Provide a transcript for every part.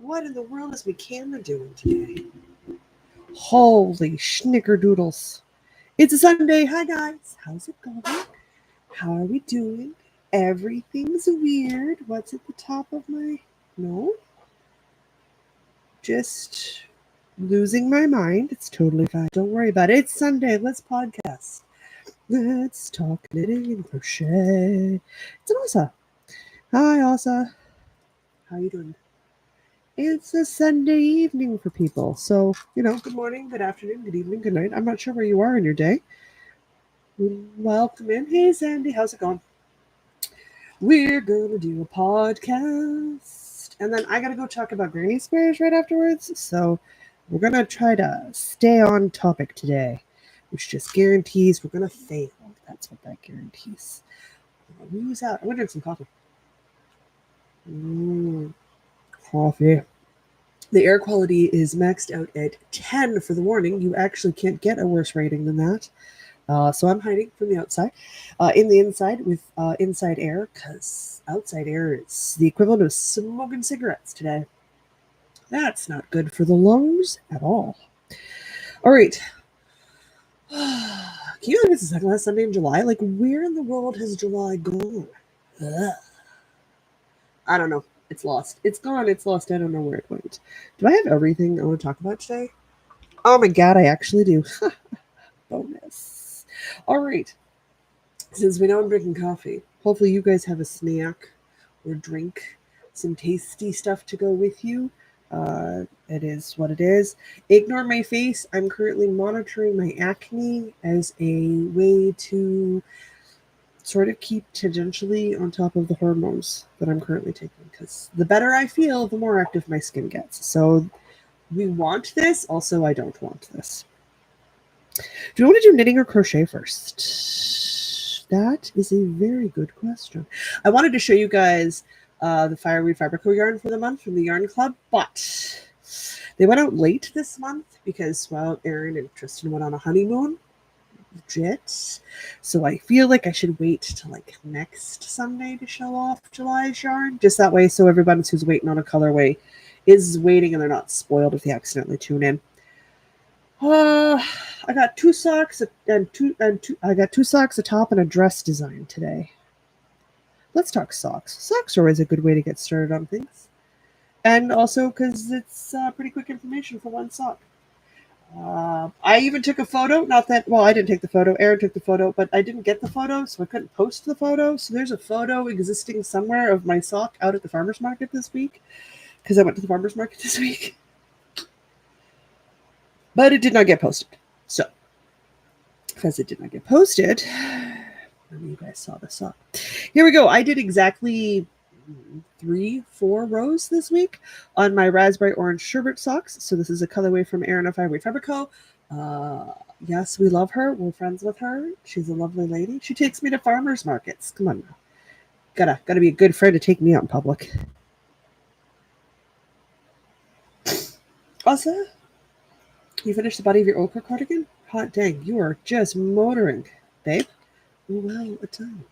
What in the world is my camera doing today? Holy schnickerdoodles. It's a Sunday. Hi, guys. How's it going? How are we doing? Everything's weird. What's at the top of my... No? Just losing my mind. It's totally fine. Don't worry about it. It's Sunday. Let's podcast. Let's talk knitting and crochet. It's an Asa. Hi, Asa. How you doing? It's a Sunday evening for people. So, good morning, good afternoon, good evening, good night. I'm not sure where you are in your day. Welcome in. Hey, Sandy, how's it going? We're going to do a podcast. And then I got to go talk about granny squares right afterwards. So we're going to try to stay on topic today, which just guarantees we're going to fail. That's what that guarantees. Who's out? I'm going to drink some coffee. Coffee. The air quality is maxed out at 10 for the warning. You actually can't get a worse rating than that. So I'm hiding from the outside. In the inside with inside air, because outside air is the equivalent of smoking cigarettes today. That's not good for the lungs at all. All right. Can you believe it's the second last Sunday in July? Like, where in the world has July gone? Ugh. I don't know. It's lost. It's gone. It's lost. I don't know where it went. Do I have everything I want to talk about today? Oh my God, I actually do. Bonus. All right. Since we know I'm drinking coffee, hopefully you guys have a snack or drink, some tasty stuff to go with you. It is what it is. Ignore my face. I'm currently monitoring my acne as a way to sort of keep tangentially on top of the hormones that I'm currently taking, because the better I feel, the more active my skin gets. So we want this. Also, I don't want this. Do you want to do knitting or crochet first? That is a very good question. I wanted to show you guys the Fireweed Fabrico yarn for the month from the Yarn Club, but they went out late this month because, well, Erin and Tristan went on a honeymoon. Legit. So I feel like I should wait till like next Sunday to show off July's yarn. Just that way, so everybody who's waiting on a colorway is waiting and they're not spoiled if they accidentally tune in. I got two socks I got two socks, a top, and a dress design today. Let's talk socks. Socks are always a good way to get started on things, and also because it's pretty quick information for one sock. I even took a photo. Not that, well, I didn't take the photo. Erin took the photo, but I didn't get the photo, so I couldn't post the photo. So there's a photo existing somewhere of my sock out at the farmer's market this week, because I went to the farmer's market this week. But it did not get posted. So, because it did not get posted, you guys saw the sock. Here we go. I did exactly 3-4 rows this week on my raspberry orange sherbet socks. So this is a colorway from Erin of Fireweed Fabrico. Yes, we love her. We're friends with her. She's a lovely lady. She takes me to farmers markets. Come on now. Gotta be a good friend to take me out in public. Also, you finished the body of your ochre cardigan? Hot dang, you are just motoring, babe. Well, a time.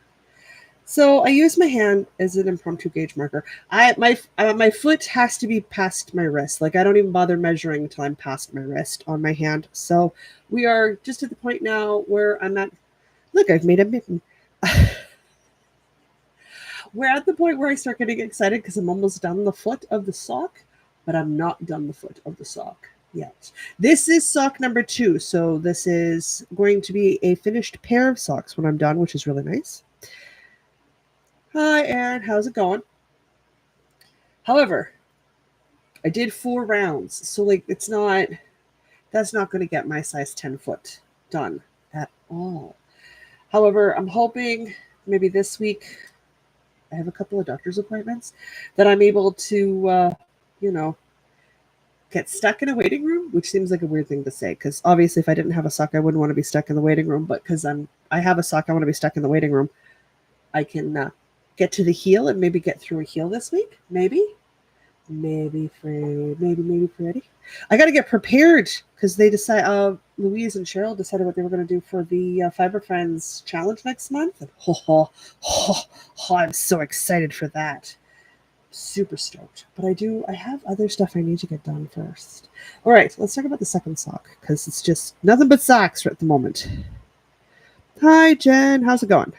So I use my hand as an impromptu gauge marker. My foot has to be past my wrist. Like, I don't even bother measuring until I'm past my wrist on my hand. So we are just at the point now where I'm at. Look, I've made a mitten. We're at the point where I start getting excited because I'm almost done the foot of the sock, but I'm not done the foot of the sock yet. This is sock number 2. So this is going to be a finished pair of socks when I'm done, which is really nice. Hi, Erin. How's it going? However, I did 4 rounds. So, like, that's not going to get my size 10 foot done at all. However, I'm hoping maybe this week, I have a couple of doctor's appointments, that I'm able to, get stuck in a waiting room, which seems like a weird thing to say, because obviously if I didn't have a sock, I wouldn't want to be stuck in the waiting room. But because I have a sock, I want to be stuck in the waiting room. I can get to the heel and maybe get through a heel this week. Maybe Freddie. I got to get prepared because they decide. Louise and Cheryl decided what they were going to do for the Fiber Friends challenge next month. And, I'm so excited for that. super stoked. But I have other stuff I need to get done first. All right, let's talk about the second sock because it's just nothing but socks at the moment. Hi, Jen. How's it going?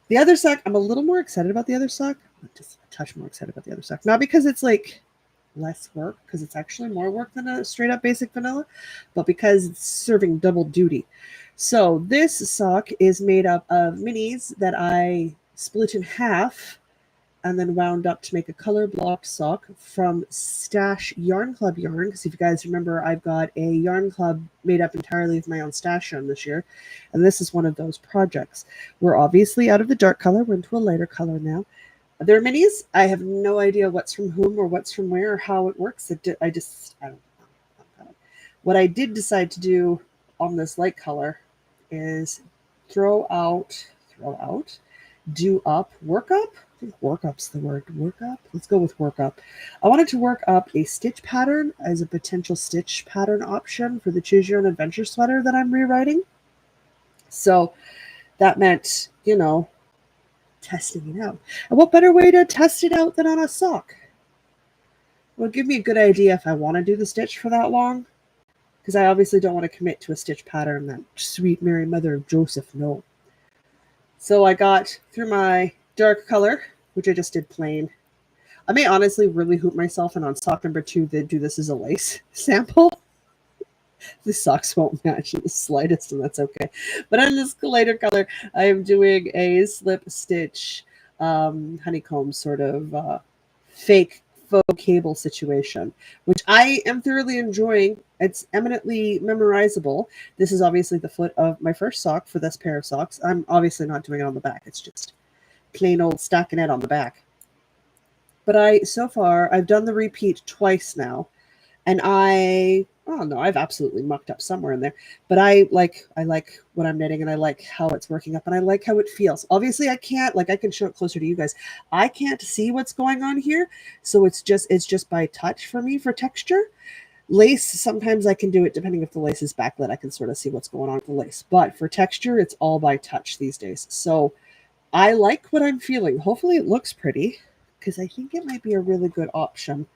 The other sock, I'm a little more excited about the other sock. Just a touch more excited about the other sock. Not because it's like less work, because it's actually more work than a straight up basic vanilla, but because it's serving double duty. So this sock is made up of minis that I split in half and then wound up to make a color blocked sock from Stash Yarn Club yarn. Because if you guys remember, I've got a yarn club made up entirely of my own stash yarn this year. And this is one of those projects. We're obviously out of the dark color. We're into a lighter color now. They're minis. I have no idea what's from whom or what's from where or how it works. I don't know. What I did decide to do on this light color is throw out, do up, work up. I think work up's the word. Work up? Let's go with work up. I wanted to work up a stitch pattern as a potential stitch pattern option for the Choose Your Own Adventure sweater that I'm rewriting. So that meant, testing it out. And what better way to test it out than on a sock? Well, give me a good idea if I want to do the stitch for that long, because I obviously don't want to commit to a stitch pattern that sweet Mary Mother of Joseph, no. So I got through my dark color, which I just did plain. I may honestly really hoop myself, and on sock number 2, they do this as a lace sample. The socks won't match in the slightest, and that's okay. But on this lighter color, I am doing a slip stitch honeycomb sort of fake faux cable situation, which I am thoroughly enjoying. It's eminently memorizable. This is obviously the foot of my first sock for this pair of socks. I'm obviously not doing it on the back. It's just plain old stockinette on the back. But so far, I've done the repeat twice now. And I've absolutely mucked up somewhere in there. But I like what I'm knitting, and I like how it's working up, and I like how it feels. Obviously, I can show it closer to you guys. I can't see what's going on here, so it's just by touch for me for texture. Lace, sometimes I can do it depending if the lace is backlit. I can sort of see what's going on with the lace. But for texture, it's all by touch these days. So I like what I'm feeling. Hopefully it looks pretty, because I think it might be a really good option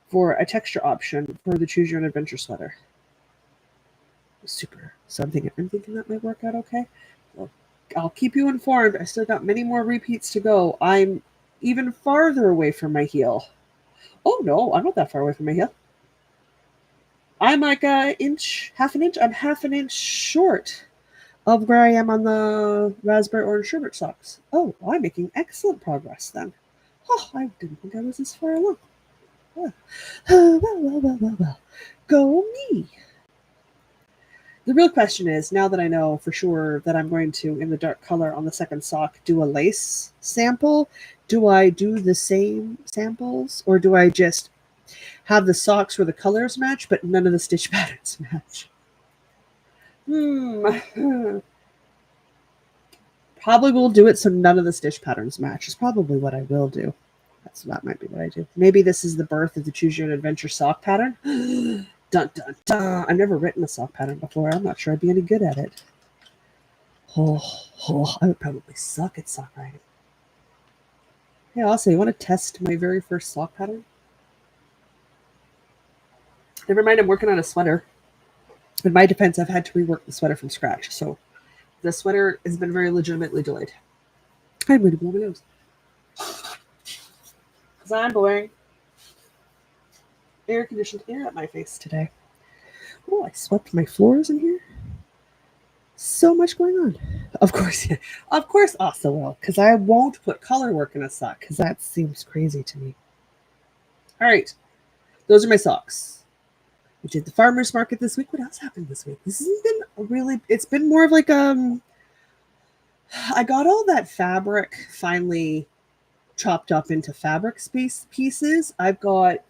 for a texture option for the Choose Your Own Adventure sweater. Super. So I'm thinking that might work out okay. Well, I'll keep you informed. I still got many more repeats to go. I'm even farther away from my heel. Oh no, I'm not that far away from my heel. I'm like half an inch. I'm half an inch short of where I am on the raspberry orange sherbet socks. Oh, I'm making excellent progress then. Oh, I didn't think I was this far along. Well. Go me. The real question is, now that I know for sure that I'm going to, in the dark color on the second sock, do a lace sample, do I do the same samples, or do I just have the socks where the colors match, but none of the stitch patterns match? Probably will do it so none of the stitch patterns match. Is probably what I will do. That might be what I do. Maybe this is the birth of the Choose Your Own Adventure sock pattern. Dun, dun, dun. I've never written a sock pattern before. I'm not sure I'd be any good at it. I would probably suck at sock writing. Yeah, also, you want to test my very first sock pattern? Never mind, I'm working on a sweater. In my defense, I've had to rework the sweater from scratch. So the sweater has been very legitimately delayed. I'm going to blow my nose. Because I'm blowing air-conditioned air at my face today. Oh, I swept my floors in here. So much going on. Of course, yeah. Of course also will, because I won't put color work in a sock, because that seems crazy to me. All right. Those are my socks. We did the farmer's market this week. What else happened this week? This has been it's been more of like, I got all that fabric finally chopped up into fabric pieces. I've got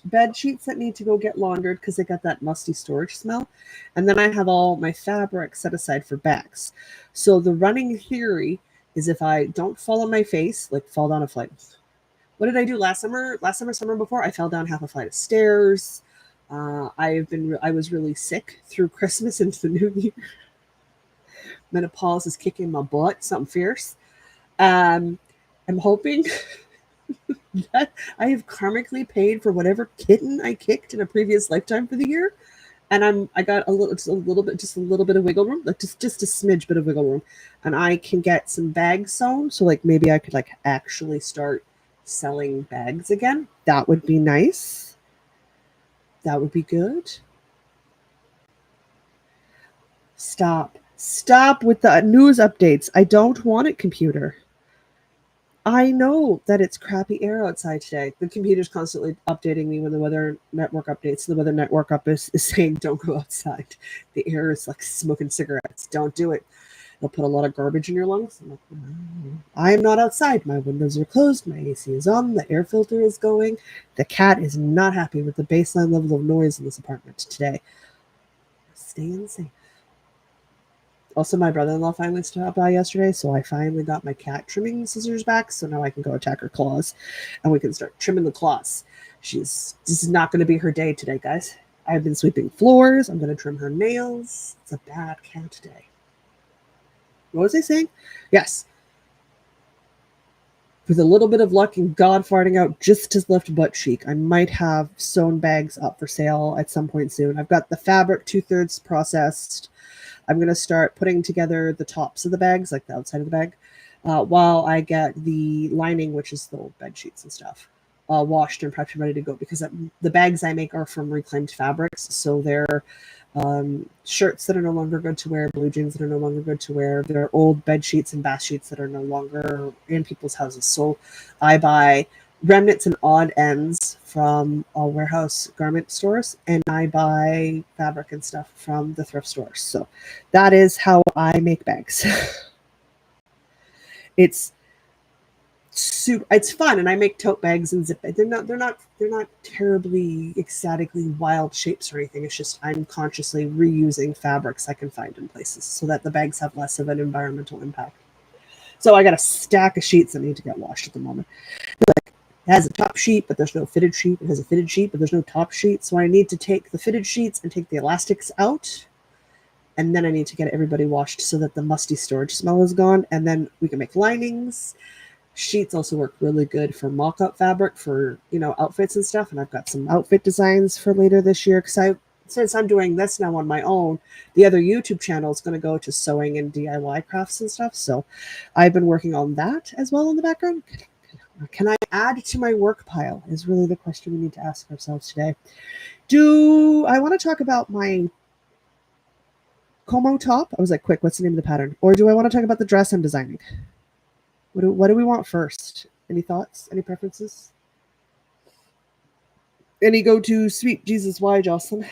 bed sheets that need to go get laundered because they got that musty storage smell. And then I have all my fabric set aside for bags. So the running theory is, if I don't fall on my face, like fall down a flight. What did I do last summer? Summer before, I fell down half a flight of stairs. I was really sick through Christmas into the new year. Menopause is kicking my butt, something fierce. I'm hoping that I have karmically paid for whatever kitten I kicked in a previous lifetime for the year. And I got a little bit of wiggle room, like just a smidge bit of wiggle room, and I can get some bags sewn. So like maybe I could like actually start selling bags again. That would be nice. That would be good. Stop with the news updates. I don't want it, computer. I know that it's crappy air outside today. The computer's constantly updating me when the weather network updates. The weather network up is saying don't go outside. The air is like smoking cigarettes. Don't do it. They'll put a lot of garbage in your lungs. I'm like, no. I am not outside. My windows are closed. My AC is on. The air filter is going. The cat is not happy with the baseline level of noise in this apartment today. Staying safe. Also, my brother-in-law finally stopped by yesterday, so I finally got my cat trimming scissors back, so now I can go attack her claws, and we can start trimming the claws. This is not going to be her day today, guys. I've been sweeping floors. I'm going to trim her nails. It's a bad cat day. What was I saying? Yes. With a little bit of luck and God farting out just his left butt cheek, I might have sewn bags up for sale at some point soon. I've got the fabric 2/3 processed. I'm going to start putting together the tops of the bags, like the outside of the bag, while I get the lining, which is the old bed sheets and stuff, washed and prepped and ready to go. Because the bags I make are from reclaimed fabrics, so they're shirts that are no longer good to wear, blue jeans that are no longer good to wear. They're old bed sheets and bath sheets that are no longer in people's houses. So I buy remnants and odd ends from warehouse garment stores, and I buy fabric and stuff from the thrift stores. So that is how I make bags. It's fun, and I make tote bags and zip bags. They're not terribly ecstatically wild shapes or anything. It's just I'm consciously reusing fabrics I can find in places so that the bags have less of an environmental impact. So I got a stack of sheets that need to get washed at the moment. Like, it has a top sheet, but there's no fitted sheet. It has a fitted sheet, but there's no top sheet. So I need to take the fitted sheets and take the elastics out. And then I need to get everybody washed so that the musty storage smell is gone. And then we can make linings. Sheets also work really good for mock-up fabric for, outfits and stuff. And I've got some outfit designs for later this year. Because since I'm doing this now on my own, the other YouTube channel is going to go to sewing and DIY crafts and stuff. So I've been working on that as well in the background. Can I add to my work pile is really the question we need to ask ourselves today. Do I want to talk about my Como top? I was like, quick, what's the name of the pattern? Or do I want to talk about the dress I'm designing? What do we want first? Any thoughts? Any preferences? Any go-to sweet Jesus? Why, Jocelyn?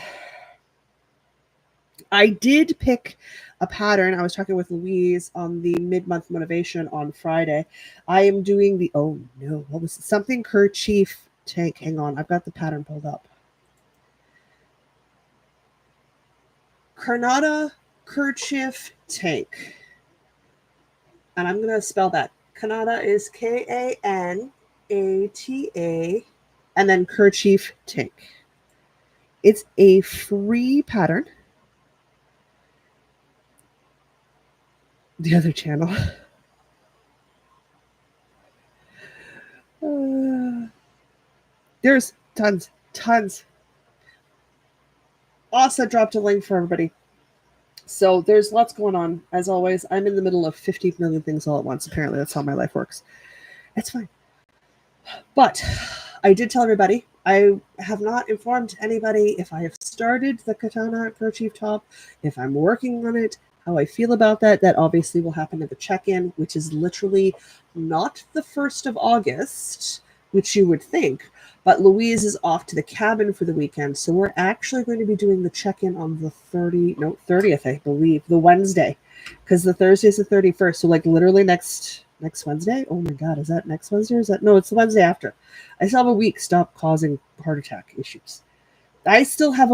I did pick a pattern. I was talking with Louise on the mid-month motivation on Friday. I am doing the, oh no, what was it? Something kerchief tank. Hang on, I've got the pattern pulled up. Kanata kerchief tank. And I'm going to spell that. Kanata is Kanata, and then kerchief tank. It's a free pattern. The other channel. There's tons. Asa dropped a link for everybody. So there's lots going on. As always, I'm in the middle of 50 million things all at once. Apparently, that's how my life works. It's fine. But I did tell everybody, I have not informed anybody if I have started the Katana kerchief top, if I'm working on it, how I feel about that. That obviously will happen at the check-in, which is literally not the 1st of August, which you would think. But Louise is off to the cabin for the weekend, so we're actually going to be doing the check-in on the 30th, I believe, the Wednesday, because the Thursday is the 31st. So like literally next Wednesday. Oh my God, is that next Wednesday? Or is that no? It's the Wednesday after. I still have a week. Stop causing heart attack issues. I have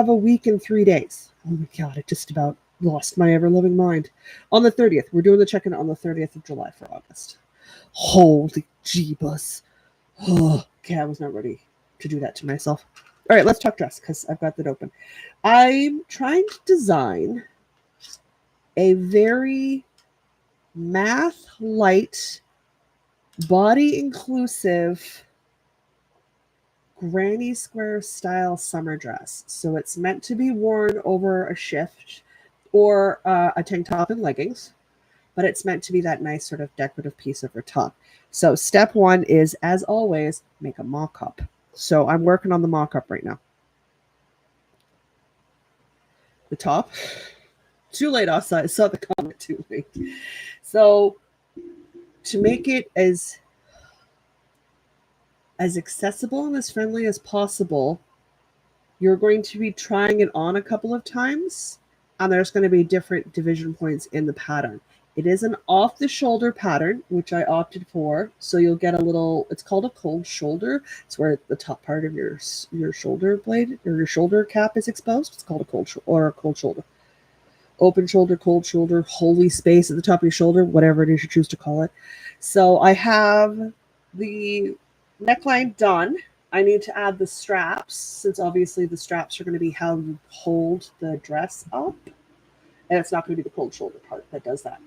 a week and 3 days. Oh my God, I just about lost my ever-living mind. On the 30th, we're doing the check-in on the 30th of July for August. Holy jeebus. Oh, okay, I was not ready to do that to myself. All right, let's talk dress because I've got that open. I'm trying to design a very math light body inclusive granny square style summer dress. So it's meant to be worn over a shift or a tank top and leggings, but it's meant to be that nice sort of decorative piece over top. So step one is, as always, make a mock-up. So I'm working on the mock-up right now. The top, too late outside. I saw the comment too late. So to make it as accessible and as friendly as possible, you're going to be trying it on a couple of times, and there's going to be different division points in the pattern. It is an off the shoulder pattern, which I opted for. So you'll get a little, it's called a cold shoulder. It's where the top part of your shoulder blade or your shoulder cap is exposed. It's called a cold or a cold shoulder. Open shoulder, cold shoulder, holy space at the top of your shoulder, whatever it is you choose to call it. So I have the neckline done. I need to add the straps, since obviously the straps are going to be how you hold the dress up. And it's not going to be the cold shoulder part that does that.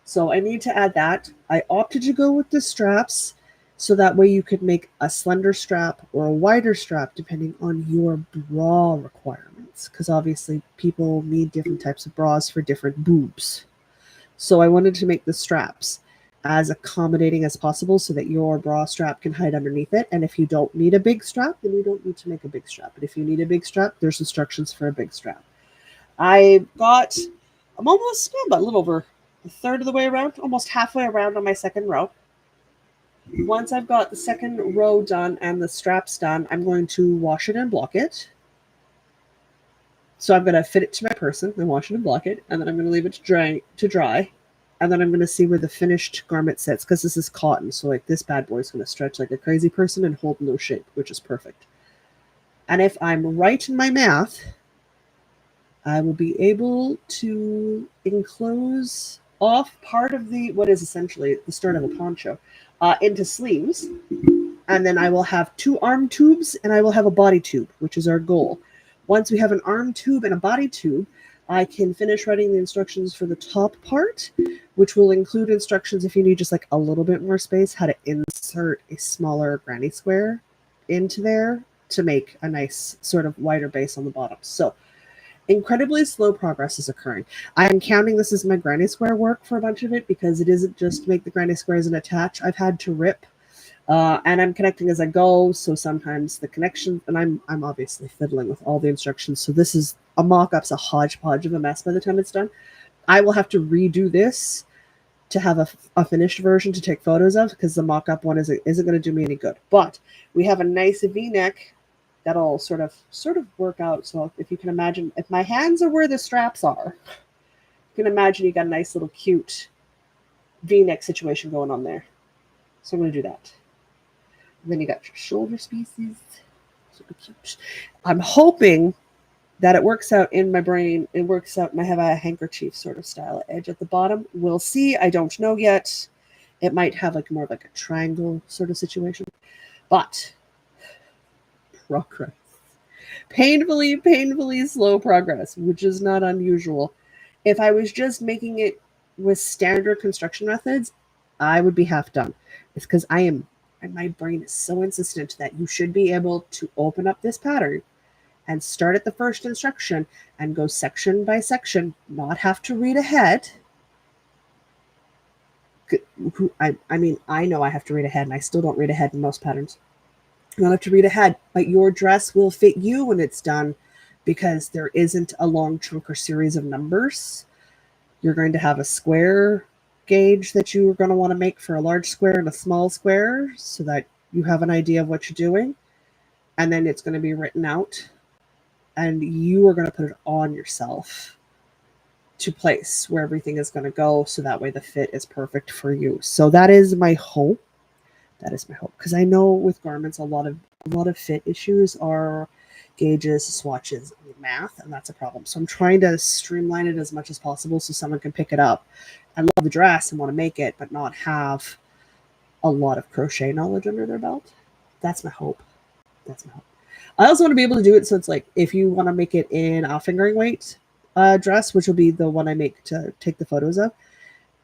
So I need to add that. I opted to go with the straps, so that way you could make a slender strap or a wider strap depending on your bra requirements. Because obviously people need different types of bras for different boobs. So I wanted to make the straps as accommodating as possible so that your bra strap can hide underneath it. And if you don't need a big strap, then you don't need to make a big strap. But if you need a big strap, there's instructions for a big strap. I'm almost about a little over a third of the way around, almost halfway around on my second row. Once I've got the second row done and the straps done, I'm going to wash it and block it. So I'm going to fit it to my person and wash it and block it, and then I'm going to leave it to dry. And then I'm going to see where the finished garment sits, because this is cotton. So like this bad boy is going to stretch like a crazy person and hold no shape, which is perfect. And if I'm right in my math, I will be able to enclose off part of what is essentially the start of a poncho into sleeves. And then I will have 2 arm tubes and I will have a body tube, which is our goal. Once we have an arm tube and a body tube, I can finish writing the instructions for the top part, which will include instructions if you need just like a little bit more space, how to insert a smaller granny square into there to make a nice sort of wider base on the bottom. So incredibly slow progress is occurring. I am counting this as my granny square work for a bunch of it, because it isn't just make the granny squares and attach. I've had to rip, and I'm connecting as I go. So sometimes the connection, and I'm obviously fiddling with all the instructions. So this is a mock-up's a hodgepodge of a mess by the time it's done. I will have to redo this to have a finished version to take photos of, because the mock-up one isn't going to do me any good. But we have a nice V-neck that'll sort of work out. So if you can imagine, if my hands are where the straps are, you can imagine you got a nice little cute V-neck situation going on there. So I'm going to do that. And then you got your shoulder pieces. Super cute. I'm hoping that it works out in my brain. It works out, and I have a handkerchief sort of style edge at the bottom. We'll see. I don't know yet. It might have like more of like a triangle sort of situation. But progress. Painfully slow progress, which is not unusual. If I was just making it with standard construction methods, I would be half done. It's because my brain is so insistent that you should be able to open up this pattern and start at the first instruction and go section by section, not have to read ahead. I mean, I know I have to read ahead, and I still don't read ahead in most patterns. You don't have to read ahead, but your dress will fit you when it's done, because there isn't a long chunk or series of numbers. You're going to have a square gauge that you are going to want to make for a large square and a small square, so that you have an idea of what you're doing. And then it's going to be written out, and you are going to put it on yourself to place where everything is going to go, so that way the fit is perfect for you. So that is my hope. Because I know with garments, a lot of fit issues are gauges, swatches, and math, and that's a problem. So I'm trying to streamline it as much as possible so someone can pick it up and love the dress and want to make it, but not have a lot of crochet knowledge under their belt. That's my hope. I also want to be able to do it so it's like, if you want to make it in a fingering weight dress, which will be the one I make to take the photos of,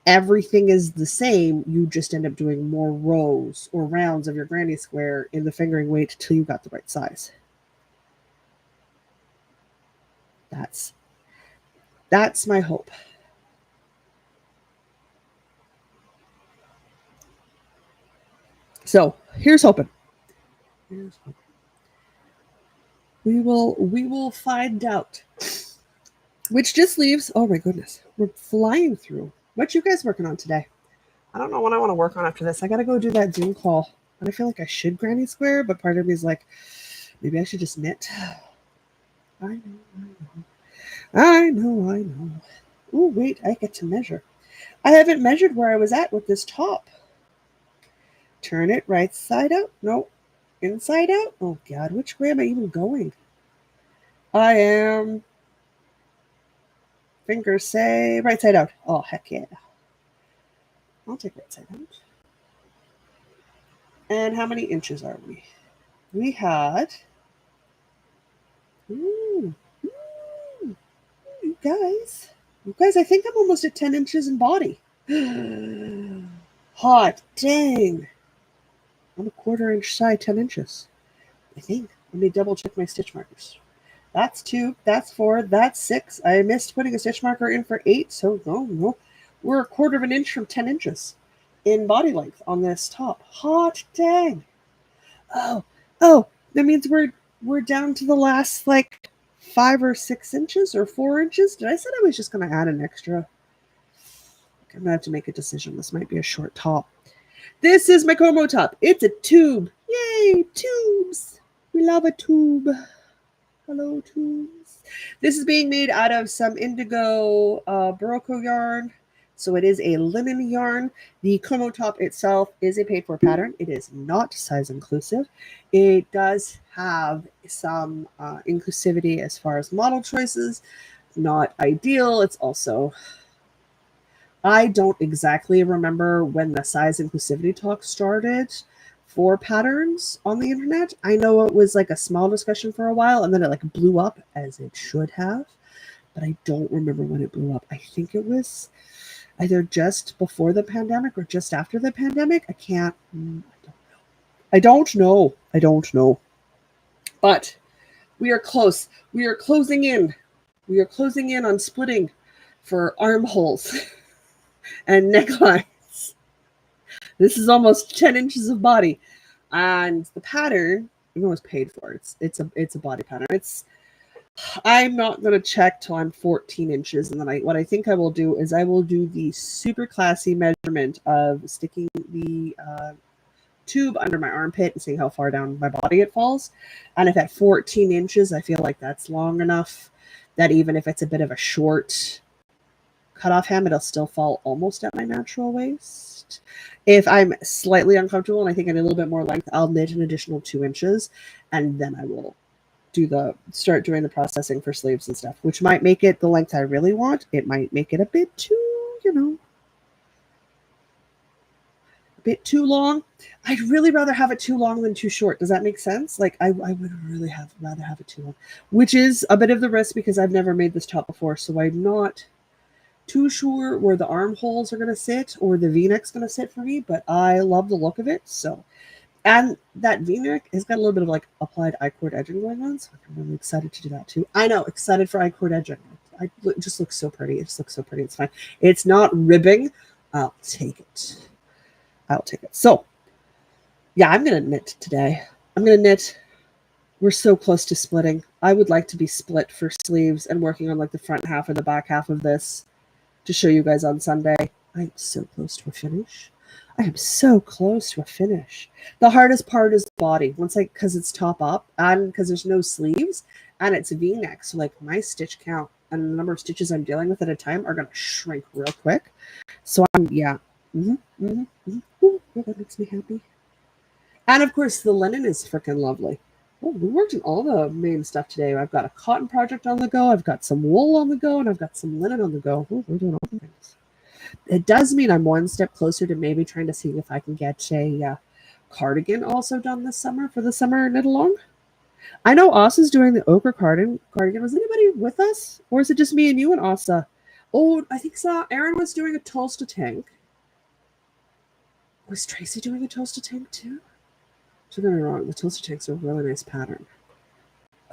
everything is the same. You just end up doing more rows or rounds of your granny square in the fingering weight till you got the right size. That's my hope. So here's hoping. We will find out. Which just leaves, oh my goodness, we're flying through. What you guys working on today? I don't know what I want to work on after this. I got to go do that Zoom call. And I feel like I should granny square, but part of me is like, maybe I should just knit. I know. Oh, wait, I get to measure. I haven't measured where I was at with this top. Turn it right side out. No, inside out. Oh, God, which way am I even going? I am, fingers say, right side out. Oh, heck yeah. I'll take right side out. And how many inches are we? We had, you guys, I think I'm almost at 10 inches in body. Hot dang. I'm a 1/4 inch shy, 10 inches. I think. Let me double check my stitch markers. That's 2, that's 4, that's 6. I missed putting a stitch marker in for 8, so no. We're a 1/4 inch from 10 inches in body length on this top. Hot dang. Oh, that means we're down to the last like 5 or 6 inches or 4 inches. Did I say I was just going to add an extra? I'm going to have to make a decision. This might be a short top. This is my Como top. It's a tube. Yay, tubes. We love a tube. Hello, tubes. This is being made out of some indigo Barocco yarn. So it is a linen yarn. The Como top itself is a paid for pattern. It is not size inclusive. It does have some inclusivity as far as model choices. Not ideal. It's also, I don't exactly remember when the size inclusivity talk started for patterns on the internet. I know it was like a small discussion for a while and then it like blew up, as it should have, but I don't remember when it blew up. I think it was either just before the pandemic or just after the pandemic. I don't know. But we are close. We are closing in. We are closing in on splitting for armholes and necklines. This is almost 10 inches of body. And the pattern, you know, is paid for. It's a body pattern. I'm not going to check till I'm 14 inches. And then what I think I will do is I will do the super classy measurement of sticking the tube under my armpit and seeing how far down my body it falls. And if at 14 inches, I feel like that's long enough that even if it's a bit of a short cutoff hem, it'll still fall almost at my natural waist. If I'm slightly uncomfortable and I think I need a little bit more length, I'll knit an additional 2 inches, and then I will start doing the processing for sleeves and stuff, which might make it the length I really want. It might make it a bit too, a bit too long. I'd really rather have it too long than too short. Does that make sense? Like I would really rather have it too long, which is a bit of the risk because I've never made this top before, so I'm not too sure where the armholes are going to sit or the V-neck's going to sit for me, but I love the look of it. So, and that V-neck has got a little bit of like applied I-cord edging going on, so I'm really excited to do that too. I know, excited for I-cord edging. It just looks so pretty. It just looks so pretty. It's fine. It's not ribbing. I'll take it. So, yeah, I'm going to knit today. I'm going to knit. We're so close to splitting. I would like to be split for sleeves and working on like the front half or the back half of this to show you guys on Sunday. I'm so close to a finish. The hardest part is the body. Because it's top up and because there's no sleeves and it's a V-neck. So like my stitch count and the number of stitches I'm dealing with at a time are going to shrink real quick. So Ooh, that makes me happy. And of course the linen is freaking lovely. Oh, we worked on all the main stuff today. I've got a cotton project on the go. I've got some wool on the go, and I've got some linen on the go. Ooh, we're doing all the things. It does mean I'm one step closer to maybe trying to see if I can get a cardigan also done this summer for the summer knit along. I know Asa's doing the ochre cardigan. Was anybody with us? Or is it just me and you and Asa? Oh, I think so. Erin was doing a Tulsa tank. Was Tracy doing a Tulsa tank too? Don't get me wrong, the Tulsa tank's a really nice pattern.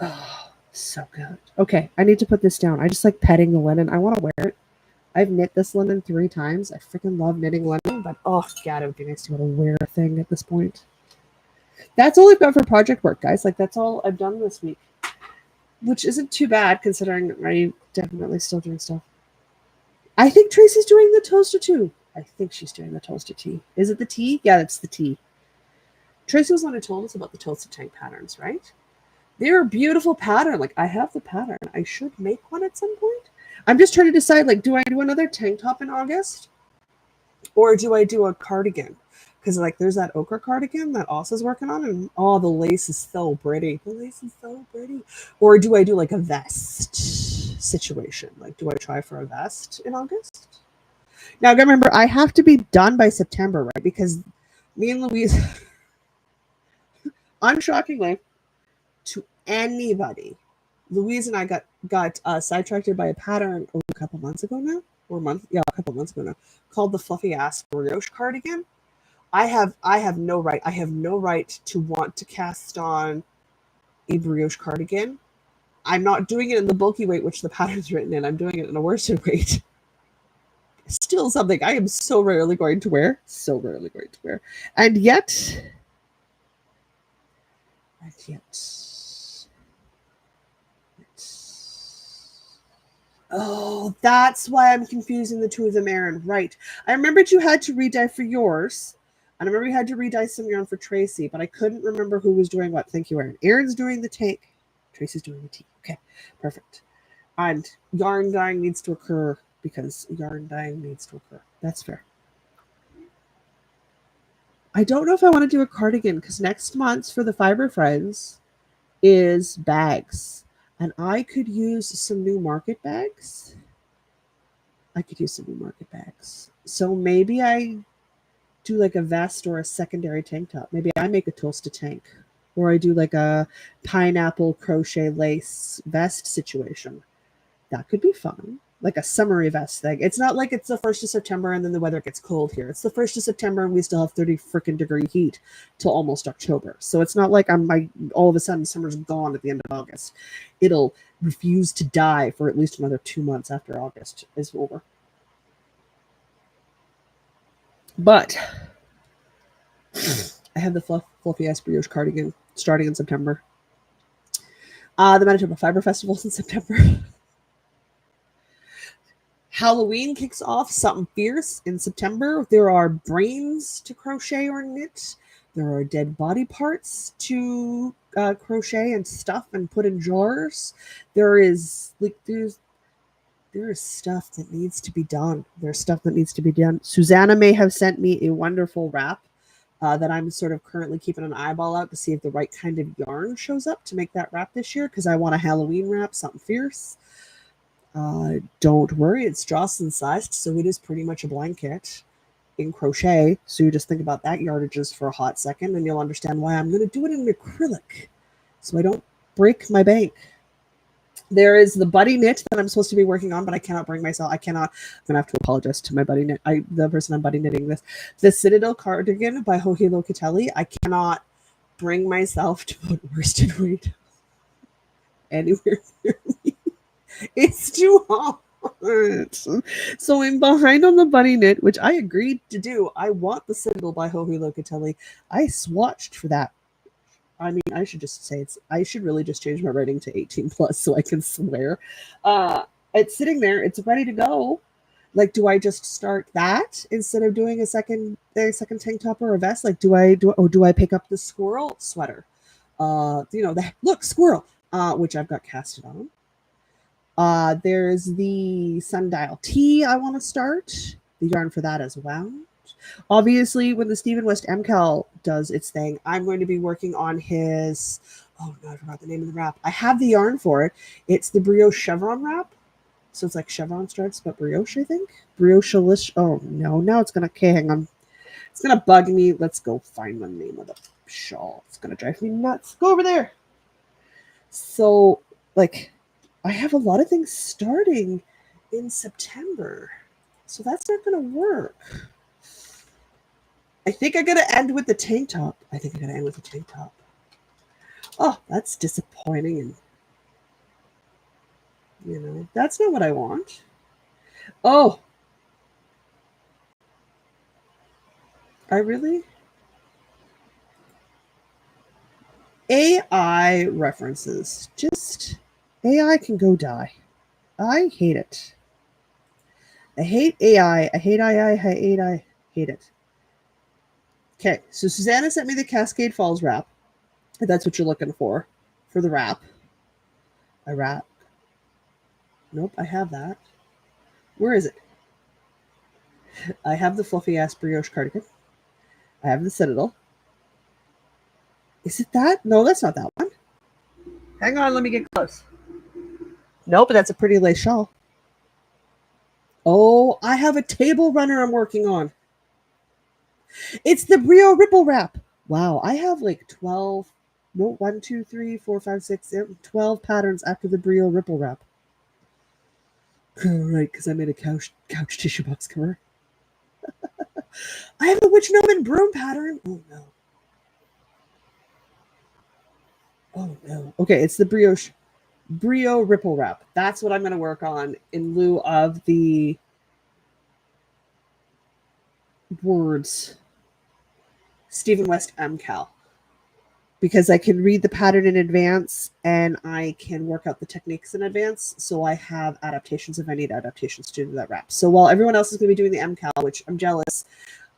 Oh, so good. Okay, I need to put this down. I just like petting the linen. I want to wear it. I've knit this linen 3 times. I freaking love knitting linen, but oh god, it would be nice to be able to wear a thing at this point. That's all I've got for project work, guys. Like that's all I've done this week, which isn't too bad considering I'm definitely still doing stuff. I think Tracy's doing the toaster too. I think she's doing the toaster tee. Is it the tee? Yeah, it's the tee. Tracy was the one who told us about the toaster tank patterns, right? They're a beautiful pattern. Like I have the pattern. I should make one at some point. I'm just trying to decide, like, do I do another tank top in August? Or do I do a cardigan? Because like there's that ochre cardigan that Ossa's working on, and oh, the lace is so pretty. The lace is so pretty. Or do I do like a vest situation? Like, do I try for a vest in August? Now, remember, I have to be done by September, right? Because me and Louise, unshockingly, to anybody, Louise and I got sidetracked by a pattern a couple months ago now, a couple months ago now, called the fluffy ass brioche cardigan. I have no right. I have no right to want to cast on a brioche cardigan. I'm not doing it in the bulky weight, which the pattern's written in. I'm doing it in a worsted weight. Still something I am so rarely going to wear. So rarely going to wear. And yet. Oh, that's why I'm confusing the two of them, Erin. Right. I remembered you had to re-dye for yours. And I remember you had to re-dye some yarn for Tracy, but I couldn't remember who was doing what. Thank you, Erin. Erin's doing the tank. Tracy's doing the tea. Okay, perfect. And yarn dyeing needs to occur because yarn dyeing needs to occur. That's fair. I don't know if I want to do a cardigan because next month for the Fiber Friends is bags. And I could use some new market bags. So maybe I do like a vest or a secondary tank top. Maybe I make a toasted tank. Or I do like a pineapple crochet lace vest situation. That could be fun. Like a summery vest thing. It's not like it's the 1st of September and then the weather gets cold here. It's the 1st of September and we still have 30 freaking degree heat till almost October. So it's not like all of a sudden summer's gone at the end of August. It'll refuse to die for at least another 2 months after August is over. But I have the fluffy ass brioche cardigan starting in September. The Manitoba Fiber Festival's in September. Halloween kicks off something fierce in September. There are brains to crochet or knit. There are dead body parts to crochet and stuff and put in jars. There is stuff that needs to be done. There's stuff that needs to be done. Susanna may have sent me a wonderful wrap that I'm sort of currently keeping an eyeball out to see if the right kind of yarn shows up to make that wrap this year because I want a Halloween wrap, something fierce. Don't worry, it's Jocelyn sized, so it is pretty much a blanket in crochet. So you just think about that yardages for a hot second, and you'll understand why I'm going to do it in acrylic, so I don't break my bank. There is the buddy knit that I'm supposed to be working on, but I cannot bring myself. I'm going to have to apologize to my buddy knit. The person I'm buddy knitting this. The Citadel cardigan by Joji Locatelli. I cannot bring myself to put worsted weight anywhere near me. It's too hard. So I'm behind on the buddy knit, which I agreed to do. I want the Citadel by Joji Locatelli. I swatched for that. I mean, I should just say I should really just change my rating to 18 plus so I can swear. It's sitting there. It's ready to go. Like, do I just start that instead of doing a second tank top or a vest? Like, do I pick up the squirrel sweater? Look, squirrel, which I've got casted on. There's the sundial tee I want to start. The yarn for that as well. Obviously, when the Stephen West MCAL does its thing, I'm going to be working on his... Oh, no, I forgot the name of the wrap. I have the yarn for it. It's the brioche chevron wrap. So it's like chevron stripes, but brioche, I think. Brioche-ish. Oh, no. Now it's going to... Okay, hang on. It's going to bug me. Let's go find the name of the shawl. It's going to drive me nuts. Go over there. So, like... I have a lot of things starting in September. So that's not going to work. I think I got to end with the tank top. Oh, that's disappointing. And, that's not what I want. Oh, I really? AI references. Just AI can go die. I hate it. I hate AI. I hate AI. I hate it. Okay, so Susanna sent me the Cascade Falls wrap. If that's what you're looking for the wrap. I wrap. Nope, I have that. Where is it? I have the fluffy ass brioche cardigan. I have the Citadel. Is it that? No, that's not that one. Hang on, let me get close. Nope, but that's a pretty lace shawl. Oh, I have a table runner I'm working on. It's the Brio Ripple Wrap. Wow, I have like 12, no, 1, 2, 3, 4, 5, 6, 12 patterns after the Brio Ripple Wrap. Right, because I made a couch tissue box cover. I have the Witch Gnome and Broom pattern. Oh no. Oh no. Okay, it's the Brio Ripple Wrap. That's what I'm going to work on in lieu of the words Stephen West MCal. Because I can read the pattern in advance and I can work out the techniques in advance. So I have adaptations if I need adaptations to do that wrap. So while everyone else is going to be doing the MCal, which I'm jealous,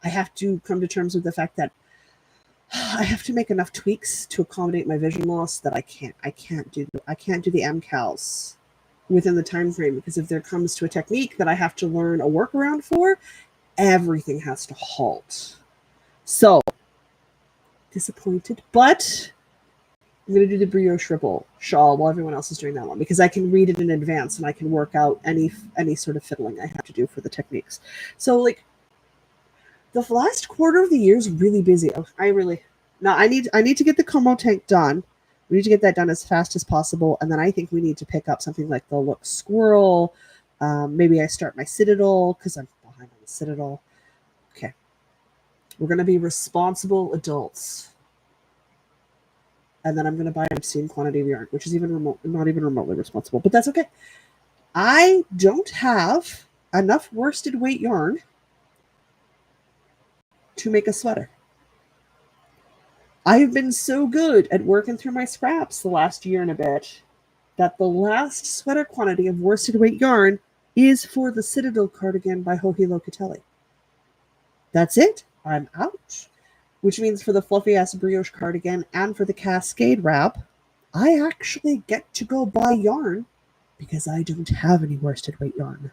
I have to come to terms with the fact that I have to make enough tweaks to accommodate my vision loss that I can't do the MCals within the time frame, because if there comes to a technique that I have to learn a workaround for, everything has to halt. So disappointed, but I'm going to do the brioche ripple shawl while everyone else is doing that one, because I can read it in advance and I can work out any sort of fiddling I have to do for the techniques. So like the last quarter of the year is really busy. I need to get the Como tank done. We need to get that done as fast as possible, and then I think we need to pick up something like the Look Squirrel. Maybe I start my Citadel because I'm behind on the Citadel. Okay, we're going to be responsible adults, and then I'm going to buy an obscene quantity of yarn, which is not even remotely responsible, but that's okay. I don't have enough worsted weight yarn to make a sweater. I have been so good at working through my scraps the last year and a bit that the last sweater quantity of worsted weight yarn is for the Citadel cardigan by Joji Locatelli. That's it. I'm out. Which means for the fluffy ass brioche cardigan and for the Cascade wrap, I actually get to go buy yarn because I don't have any worsted weight yarn.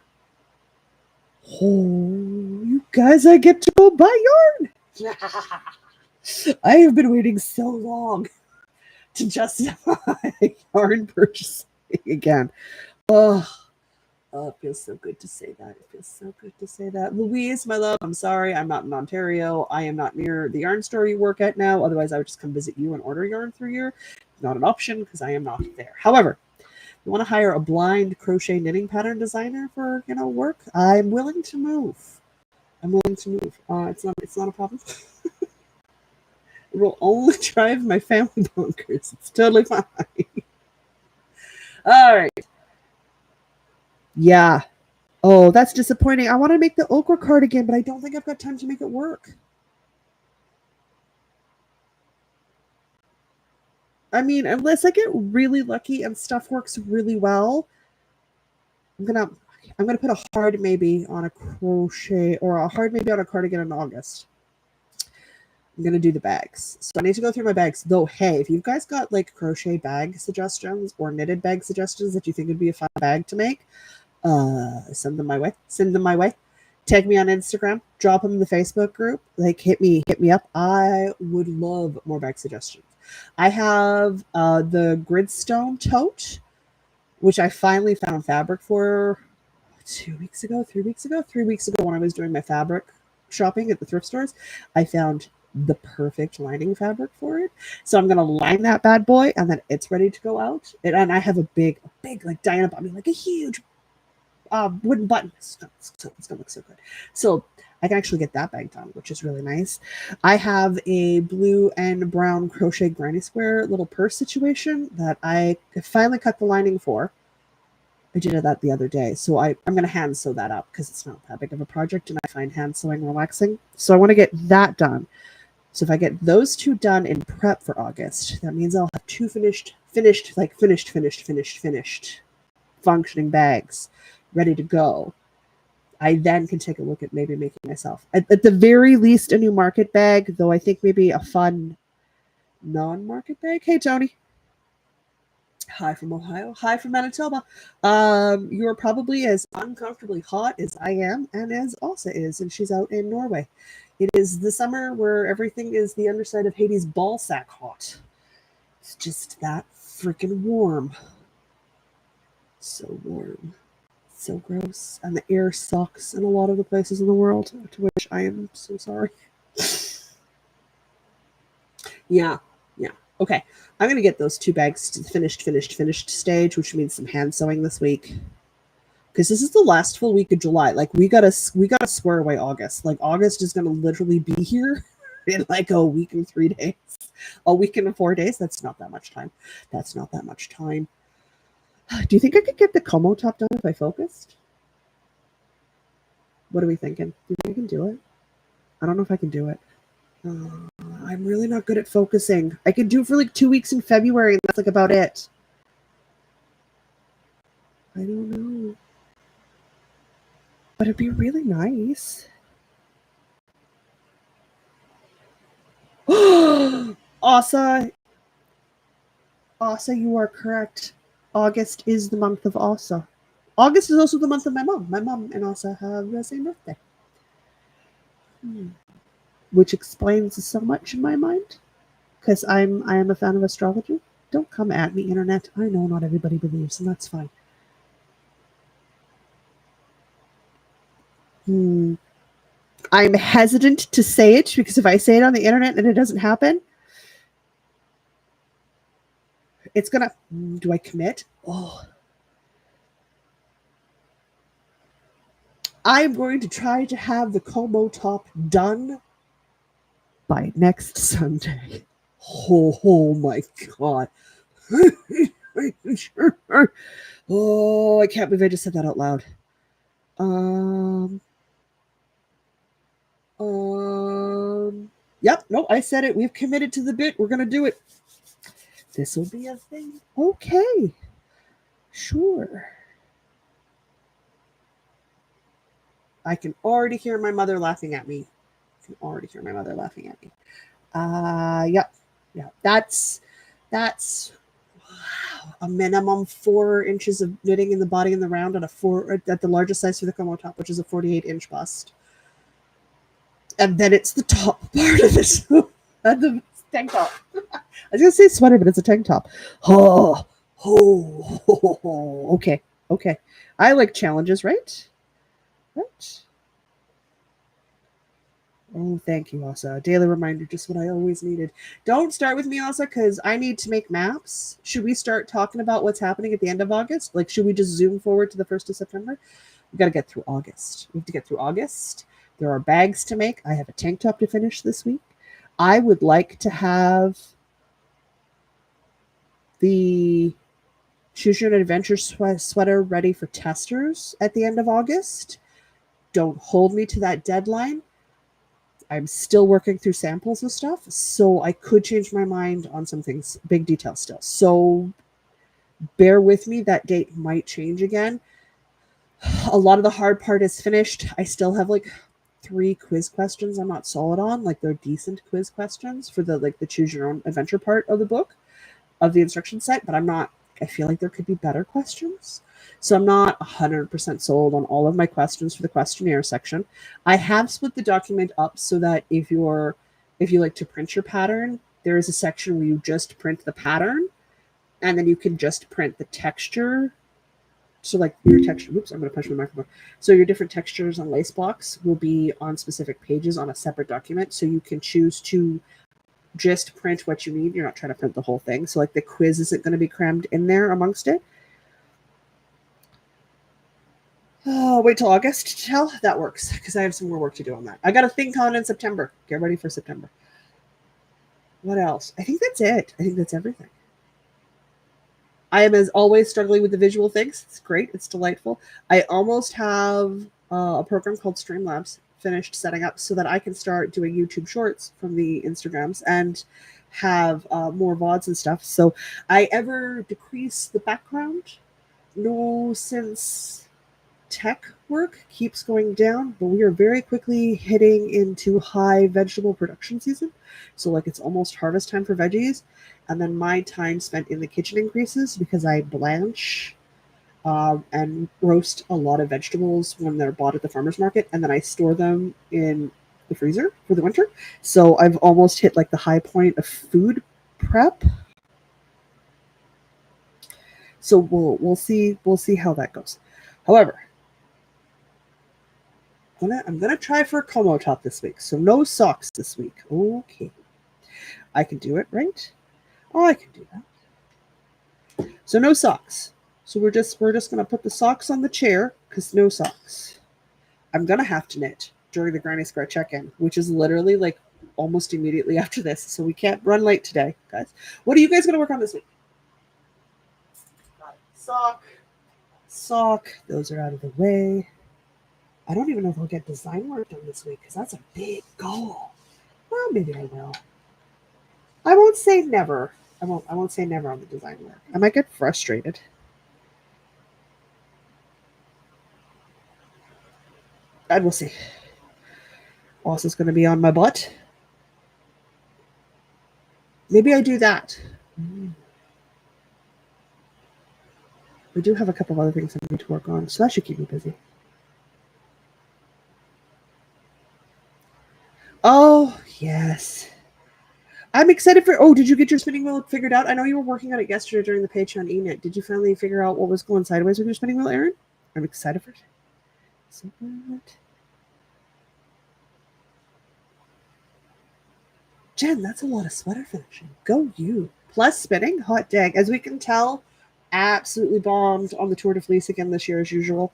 Oh, you guys, I get to go buy yarn. I have been waiting so long to justify yarn purchasing again. Oh, it feels so good to say that. Louise, my love, I'm sorry. I'm not in Ontario. I am not near the yarn store you work at now. Otherwise, I would just come visit you and order yarn through here. Not an option because I am not there. However, you want to hire a blind crochet knitting pattern designer for work? I'm willing to move. It's not a problem. It will only drive my family bonkers. It's totally fine. All right. Yeah. Oh, that's disappointing. I want to make the ochre cardigan, but I don't think I've got time to make it work. I mean, unless I get really lucky and stuff works really well, I'm gonna put a hard maybe on a crochet or a hard maybe on a cardigan in August. I'm going to do the bags. So I need to go through my bags. Though, hey, if you guys got like crochet bag suggestions or knitted bag suggestions that you think would be a fun bag to make, send them my way. Tag me on Instagram. Drop them in the Facebook group. Like, hit me up. I would love more bag suggestions. I have the Gridstone tote, which I finally found fabric for 3 weeks ago when I was doing my fabric shopping at the thrift stores. I found the perfect lining fabric for it. So I'm going to line that bad boy and then it's ready to go out. And I have a big like Diana bought me like a huge wooden button. It's gonna look so good. So I can actually get that bag done, which is really nice. I have a blue and brown crochet granny square little purse situation that I finally cut the lining for. I did that the other day. So I'm going to hand sew that up because it's not that big of a project and I find hand sewing relaxing. So I want to get that done. So if I get those two done in prep for August, that means I'll have two finished functioning bags ready to go. I then can take a look at maybe making myself, at the very least, a new market bag, though I think maybe a fun non-market bag. Hey, Tony. Hi from Ohio. Hi from Manitoba. You're probably as uncomfortably hot as I am and as Asa is, and she's out in Norway. It is the summer where everything is the underside of Hades' ball sack hot. It's just that freaking warm. So warm. So gross. And the air sucks in a lot of the places in the world, to which I am so sorry. Yeah. Okay, I'm going to get those two bags to the finished stage, which means some hand sewing this week. Because this is the last full week of July. Like, we gotta square away August. Like, August is going to literally be here in like a week and 3 days. A week and 4 days? That's not that much time. Do you think I could get the Como top done if I focused? What are we thinking? Do you think I can do it? I don't know if I can do it. I'm really not good at focusing. I could do it for like 2 weeks in February, and that's like about it. I don't know. But it'd be really nice. Asa, you are correct. August is the month of Asa. August is also the month of my mom. My mom and Asa have the same birthday. Which explains so much in my mind. Because I am a fan of astrology. Don't come at me, internet. I know not everybody believes, and that's fine. I'm hesitant to say it because if I say it on the internet and it doesn't happen, it's gonna. Do I commit? Oh. I'm going to try to have the Como top done by next Sunday. Oh my god. Oh, I can't believe I just said that out loud. Yep, no, I said it. We've committed to the bit. We're gonna do it. This will be a thing. Okay. Sure. I can already hear my mother laughing at me. Yep. Yeah. That's wow, a minimum 4 inches of knitting in the body and the round at the largest size for the Como top, which is a 48-inch bust. And then it's the top part of it. And the tank top. I was gonna say sweater, but it's a tank top. Okay. I like challenges, right? Oh, thank you, Asa. Daily reminder, just what I always needed. Don't start with me, Asa, because I need to make maps. Should we start talking about what's happening at the end of August? Like, should we just zoom forward to the 1st of September? We've got to get through August. We have to get through August. There are bags to make. I have a tank top to finish this week. I would like to have the Choose Your Own Adventure sweater ready for testers at the end of August. Don't hold me to that deadline. I'm still working through samples and stuff, so I could change my mind on some things, big details still. So bear with me, that date might change again. A lot of the hard part is finished. I still have like 3 quiz questions I'm not solid on. Like, they're decent quiz questions for the Choose Your Own Adventure part of the book, of the instruction set, but I feel like there could be better questions. So I'm not 100% sold on all of my questions for the questionnaire section. I have split the document up so that if you like to print your pattern, there is a section where you just print the pattern, and then you can just print the texture. So like your texture, oops, I'm going to punch my microphone. So your different textures on lace blocks will be on specific pages on a separate document. So you can choose to just print what you need. You're not trying to print the whole thing. So like the quiz isn't going to be crammed in there amongst it. Oh, wait till August to tell. That works because I have some more work to do on that. I got a thing coming in September. Get ready for September. What else? I think that's it. I think that's everything. I am, as always, struggling with the visual things. It's great. It's delightful. I almost have a program called Streamlabs finished setting up so that I can start doing YouTube shorts from the Instagrams and have more VODs and stuff. So I ever decrease the background? No, since tech work keeps going down, but we are very quickly hitting into high vegetable production season. So like it's almost harvest time for veggies. And then my time spent in the kitchen increases because I blanch and roast a lot of vegetables when they're bought at the farmer's market. And then I store them in the freezer for the winter. So I've almost hit like the high point of food prep. So we'll see how that goes. However, I'm gonna try for a Como top this week. So no socks this week. Okay. I can do it, right? Oh, I can do that. So no socks. So we're just gonna put the socks on the chair because no socks. I'm gonna have to knit during the Granny Square check-in, which is literally like almost immediately after this. So we can't run late today, guys. What are you guys gonna work on this week? Sock. Those are out of the way. I don't even know if I'll get design work done this week because that's a big goal. Well, maybe I will. I won't say never. I won't say never on the design work. I might get frustrated. And we'll see. Boss is going to be on my butt. Maybe I do that. We do have a couple of other things I need to work on, so that should keep me busy. Oh, yes. I'm excited for... Oh, did you get your spinning wheel figured out? I know you were working on it yesterday during the Patreon e-knit. Did you finally figure out what was going sideways with your spinning wheel, Erin? I'm excited for it. So good. Jen, that's a lot of sweater finishing. Go you. Plus spinning, hot dang. As we can tell, absolutely bombed on the Tour de Fleece again this year as usual.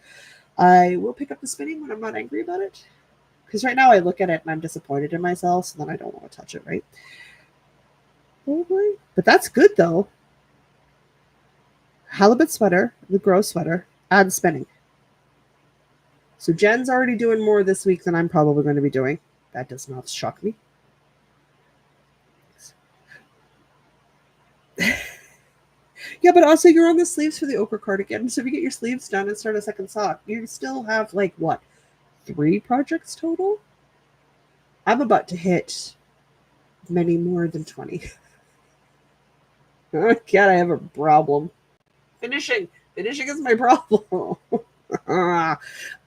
I will pick up the spinning when I'm not angry about it. Because right now I look at it and I'm disappointed in myself, so then I don't want to touch it, right? Oh boy. But that's good though. Halibut sweater, the gross sweater, and spinning. So Jen's already doing more this week than I'm probably going to be doing. That does not shock me. Yeah, but also you're on the sleeves for the ochre cardigan. So if you get your sleeves done and start a second sock, you still have like what, 3 projects total? I'm about to hit many more than 20. Oh, God, I have a problem. Finishing is my problem.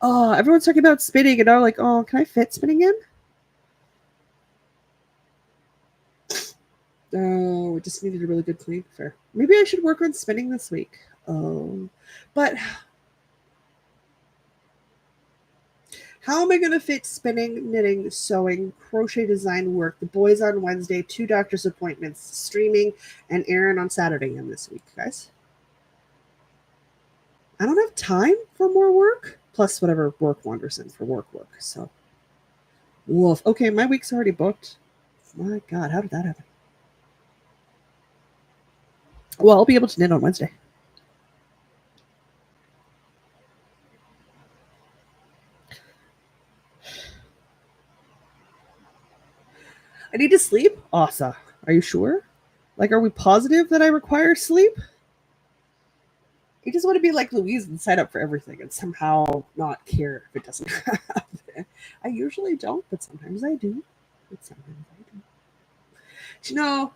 Oh, everyone's talking about spinning, and I'm like, oh, can I fit spinning in? Oh, we just needed a really good clean. Fair. Maybe I should work on spinning this week. Oh, but how am I going to fit spinning, knitting, sewing, crochet design work, the boys on Wednesday, 2 doctor's appointments, streaming, and Erin on Saturday in this week, guys? I don't have time for more work, plus whatever work wanders in for work. So, woof. Okay, my week's already booked. My God, how did that happen? Well, I'll be able to knit on Wednesday. I need to sleep? Asa, are you sure? Like, are we positive that I require sleep? I just want to be like Louise and sign up for everything and somehow not care if it doesn't happen. I usually don't, but sometimes I do. You know,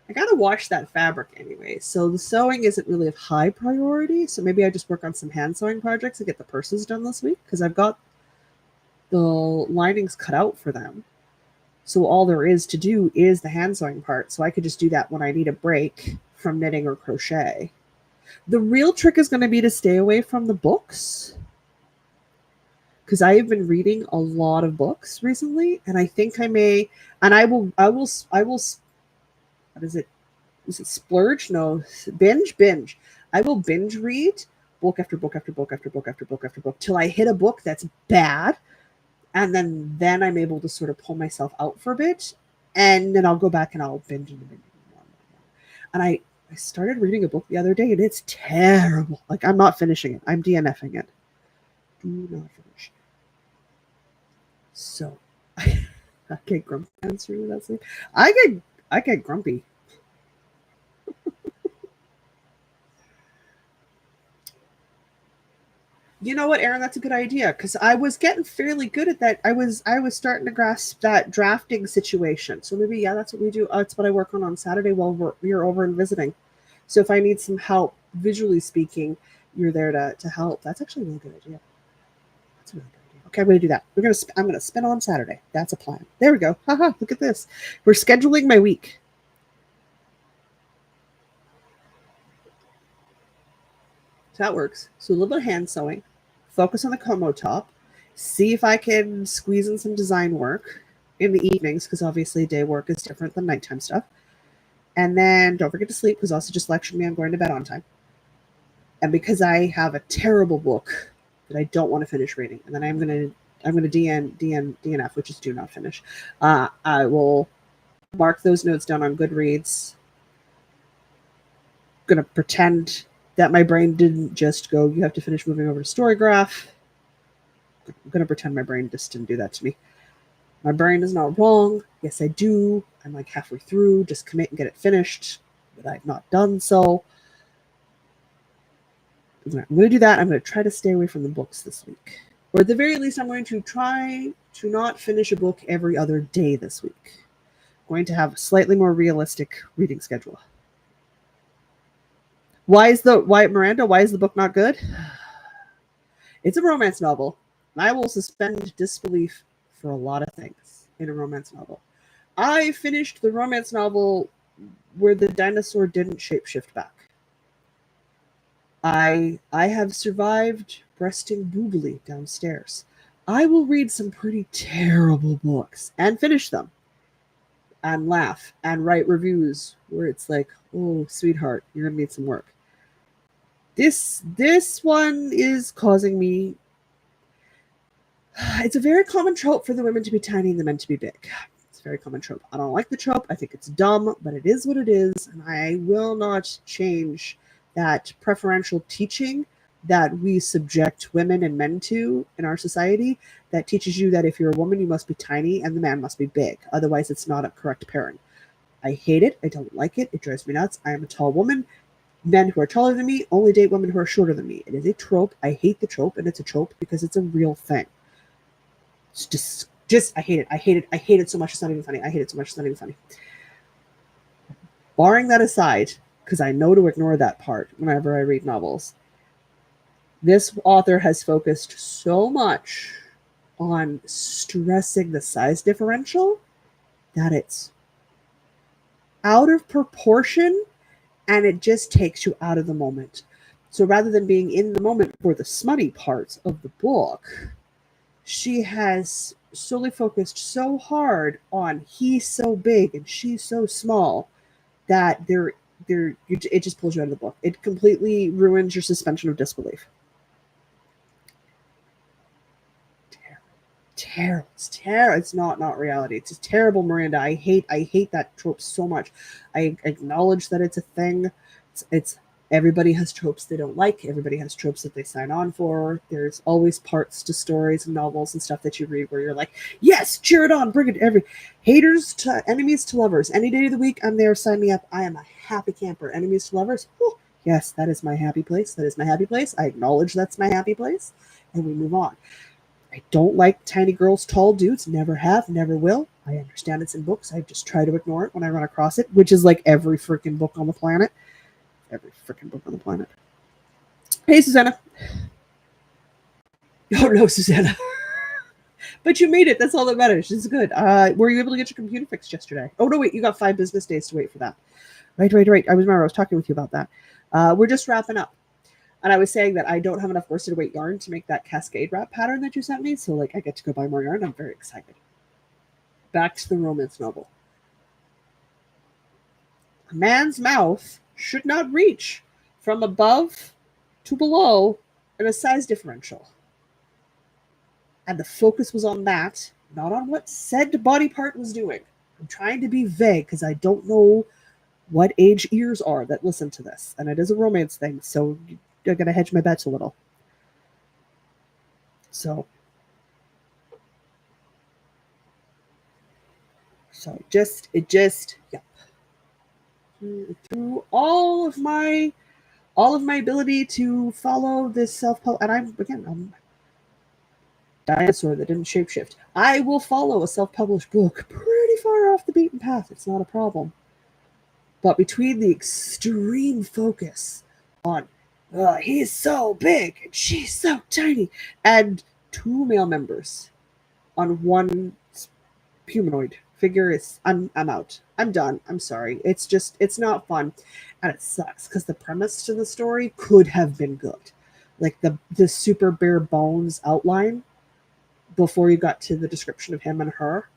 I gotta wash that fabric anyway, so the sewing isn't really of high priority. So maybe I just work on some hand sewing projects and get the purses done this week because I've got the linings cut out for them. So all there is to do is the hand sewing part. So I could just do that when I need a break from knitting or crochet. The real trick is going to be to stay away from the books, because I have been reading a lot of books recently, and I think I may, and I will, what is it? Is it splurge? No, binge. I will binge read book after book after book after book after book after book till I hit a book that's bad, and then I'm able to sort of pull myself out for a bit, and then I'll go back and I'll binge and binge. And I started reading a book the other day, and it's terrible. Like, I'm not finishing it. I'm DNFing it. Do not finish. So I get grumpy answering that thing. I get grumpy. You know what, Aaron? That's a good idea, because I was getting fairly good at that. I was starting to grasp that drafting situation. So maybe, yeah, that's what we do. That's what I work on Saturday while you're over and visiting. So if I need some help, visually speaking, you're there to help. That's actually a really good idea. That's a really good idea. Okay, I'm going to do that. I'm gonna spin on Saturday. That's a plan. There we go. Haha! Look at this. We're scheduling my week. So that works. So a little bit of hand sewing, focus on the Como top, see if I can squeeze in some design work in the evenings, because obviously day work is different than nighttime stuff. And then don't forget to sleep, because also just lectured me on going to bed on time. And because I have a terrible book that I don't want to finish reading, and then I'm gonna DNF, which is do not finish. I will mark those notes down on Goodreads. Gonna pretend that my brain didn't just go, you have to finish moving over to Storygraph. I'm going to pretend my brain just didn't do that to me. My brain is not wrong. Yes, I do. I'm like halfway through. Just commit and get it finished. But I've not done so. I'm going to do that. I'm going to try to stay away from the books this week. Or at the very least, I'm going to try to not finish a book every other day this week. I'm going to have a slightly more realistic reading schedule. Why is the book not good? It's a romance novel. I will suspend disbelief for a lot of things in a romance novel. I finished the romance novel where the dinosaur didn't shapeshift back. I have survived breasting boobily downstairs. I will read some pretty terrible books and finish them and laugh and write reviews where it's like, oh, sweetheart, you're going to need some work. This one is causing me... It's a very common trope for the women to be tiny and the men to be big. It's a very common trope. I don't like the trope. I think it's dumb, but it is what it is, and I will not change that preferential teaching that we subject women and men to in our society, that teaches you that if you're a woman, you must be tiny and the man must be big. Otherwise, it's not a correct pairing. I hate it. I don't like it. It drives me nuts. I am a tall woman. Men who are taller than me only date women who are shorter than me. It is a trope. I hate the trope, and it's a trope because it's a real thing. It's just I hate it. I hate it. I hate it so much. It's not even funny. I hate it so much. It's not even funny. Barring that aside, because I know to ignore that part whenever I read novels, this author has focused so much on stressing the size differential that it's out of proportion, and it just takes you out of the moment. So rather than being in the moment for the smutty parts of the book, she has solely focused so hard on he's so big and she's so small that it just pulls you out of the book. It completely ruins your suspension of disbelief. Terrible. It's terrible. It's not reality. It's terrible, Miranda. I hate that trope so much. I acknowledge that it's a thing. It's everybody has tropes they don't like. Everybody has tropes that they sign on for. There's always parts to stories and novels and stuff that you read where you're like, yes, cheer it on, bring it haters to enemies to lovers. Any day of the week, I'm there, sign me up. I am a happy camper. Enemies to lovers. Whew, yes, that is my happy place. That is my happy place. I acknowledge that's my happy place, and we move on. I don't like tiny girls, tall dudes. Never have, never will. I understand it's in books. I just try to ignore it when I run across it, which is like every freaking book on the planet. Every freaking book on the planet. Hey, Susanna. Oh, no, Susanna. But you made it. That's all that matters. It's good. Were you able to get your computer fixed yesterday? Oh, no, wait. You got 5 business days to wait for that. Right. I was talking with you about that. We're just wrapping up. And I was saying that I don't have enough worsted weight yarn to make that cascade wrap pattern that you sent me. So, like, I get to go buy more yarn. I'm very excited. Back to the romance novel. A man's mouth should not reach from above to below and a size differential. And the focus was on that, not on what said body part was doing. I'm trying to be vague because I don't know what age ears are that listen to this. And it is a romance thing, so I gotta hedge my bets a little. So it just yeah. Through all of my ability to follow this and I'm dinosaur that didn't shapeshift. I will follow a self-published book pretty far off the beaten path. It's not a problem. But between the extreme focus on he's so big and she's so tiny, and two male members on one humanoid figure, I'm out. I'm done. I'm sorry. It's not fun, and it sucks because the premise to the story could have been good, like the super bare bones outline before you got to the description of him and her.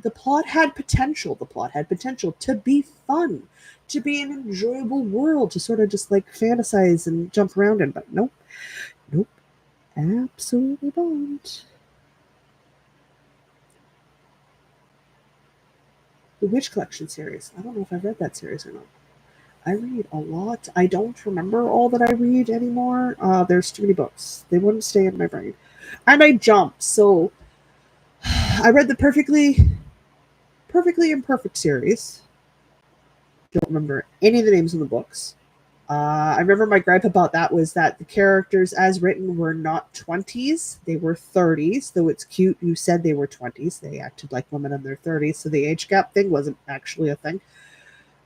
The plot had potential. The plot had potential to be fun, to be an enjoyable world, to sort of just like fantasize and jump around in. But nope, absolutely don't. The Witch Collection series. I don't know if I've read that series or not. I read a lot. I don't remember all that I read anymore. There's too many books. They wouldn't stay in my brain. And I jump, so I read the Perfectly Imperfect series. Don't remember any of the names of the books. I remember my gripe about that was that the characters as written were not 20s. They were 30s, though it's cute you said they were 20s. They acted like women in their 30s, so the age gap thing wasn't actually a thing.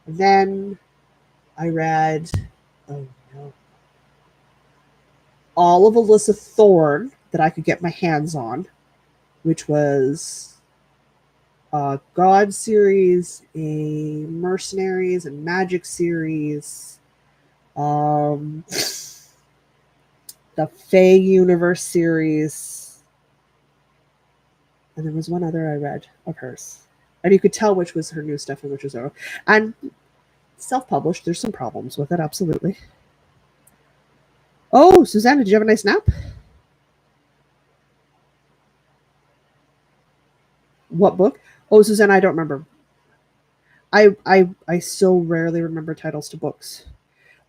And then I read, all of Alyssa Thorne that I could get my hands on, which was a God series, a Mercenaries and Magic series, the Fae Universe series, and there was one other I read of hers. And you could tell which was her new stuff and which was her. And self-published, there's some problems with it, absolutely. Oh, Susanna, did you have a nice nap? What book? Oh, Susanna, I don't remember. I so rarely remember titles to books.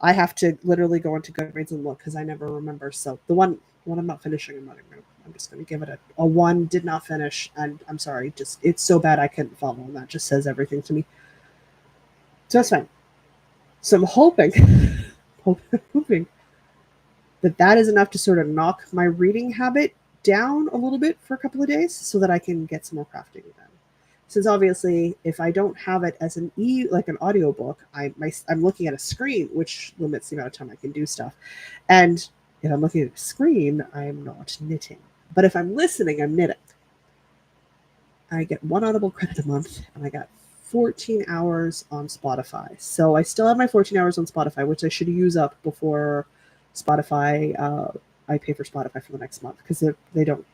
I have to literally go into Goodreads and look because I never remember. So the one I'm not finishing, I'm just going to give it a 1. Did not finish, and I'm sorry. Just it's so bad I couldn't follow, and that just says everything to me. So that's fine. So I'm hoping that is enough to sort of knock my reading habit down a little bit for a couple of days, so that I can get some more crafting done. Since obviously, if I don't have it as an audiobook, I'm looking at a screen, which limits the amount of time I can do stuff. And if I'm looking at a screen, I'm not knitting. But if I'm listening, I'm knitting. I get 1 Audible credit a month, and I got 14 hours on Spotify. So I still have my 14 hours on Spotify, which I should use up before Spotify. I pay for Spotify for the next month because they don't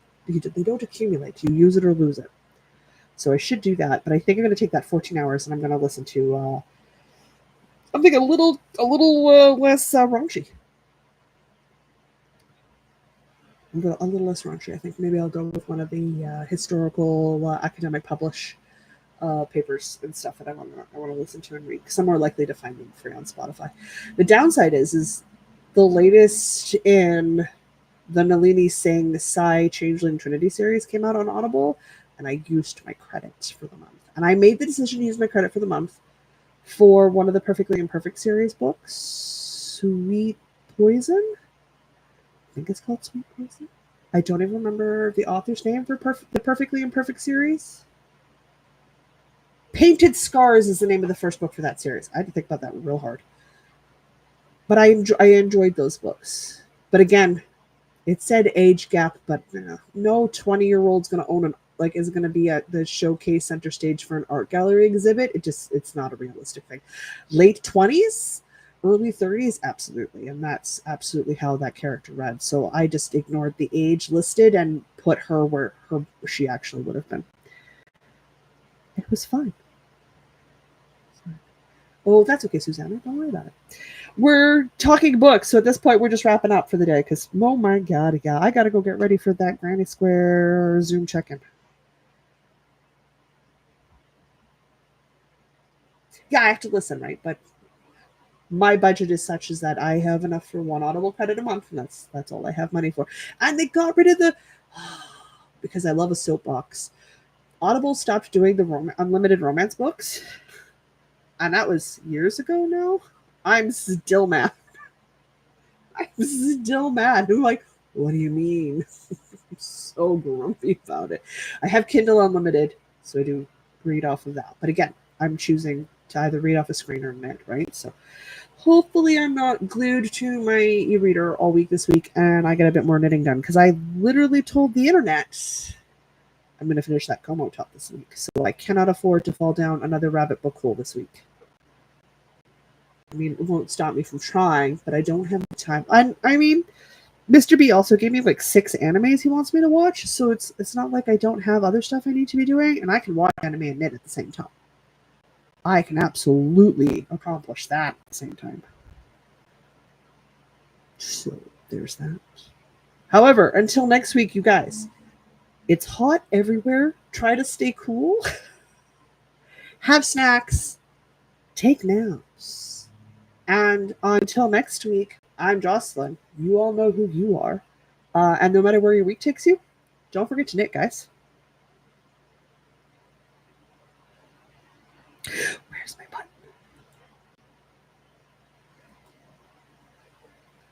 accumulate. You use it or lose it. So I should do that, but I think I'm going to take that 14 hours and I'm going to listen to something a little less raunchy. A little less raunchy. I think maybe I'll go with one of the historical academic publish papers and stuff that I want to listen to and read, because I'm more likely to find them free on Spotify. The downside is the latest in the Nalini Singh Sai Changeling Trinity series came out on Audible, and I used my credits for the month. And I made the decision to use my credit for the month for one of the Perfectly Imperfect series books, Sweet Poison. I think it's called Sweet Poison. I don't even remember the author's name for the Perfectly Imperfect series. Painted Scars is the name of the first book for that series. I had to think about that real hard. But I enjoyed those books. But again, it said age gap, but no 20-year-old's going to own is going to be at the showcase center stage for an art gallery exhibit. It's not a realistic thing. Late 20s, early 30s, absolutely. And that's absolutely how that character read. So I just ignored the age listed and put her where she actually would have been. It was fine. Oh, that's okay, Susanna. Don't worry about it. We're talking books, so at this point, we're just wrapping up for the day because, oh my God, yeah, I got to go get ready for that Granny Square Zoom check in. Yeah, I have to listen, right? But my budget is such as that I have enough for one Audible credit a month, and that's all I have money for. And they got rid of the because I love a soapbox. Audible stopped doing the unlimited romance books, and that was years ago now. I'm still mad. I'm still mad. I'm like, what do you mean? I'm so grumpy about it. I have Kindle Unlimited, so I do read off of that. But again, I'm choosing to either read off a screen or net, right? So hopefully I'm not glued to my e-reader all week this week and I get a bit more knitting done because I literally told the internet I'm going to finish that Como top this week. So I cannot afford to fall down another rabbit book hole this week. I mean, it won't stop me from trying, but I don't have the time. I mean, Mr. B also gave me like 6 animes he wants me to watch, so it's not like I don't have other stuff I need to be doing, and I can watch anime and knit at the same time. I can absolutely accomplish that at the same time. So there's that. However, until next week, you guys, it's hot everywhere. Try to stay cool. Have snacks. Take naps. And until next week, I'm Jocelyn. You all know who you are. And no matter where your week takes you, don't forget to knit, guys.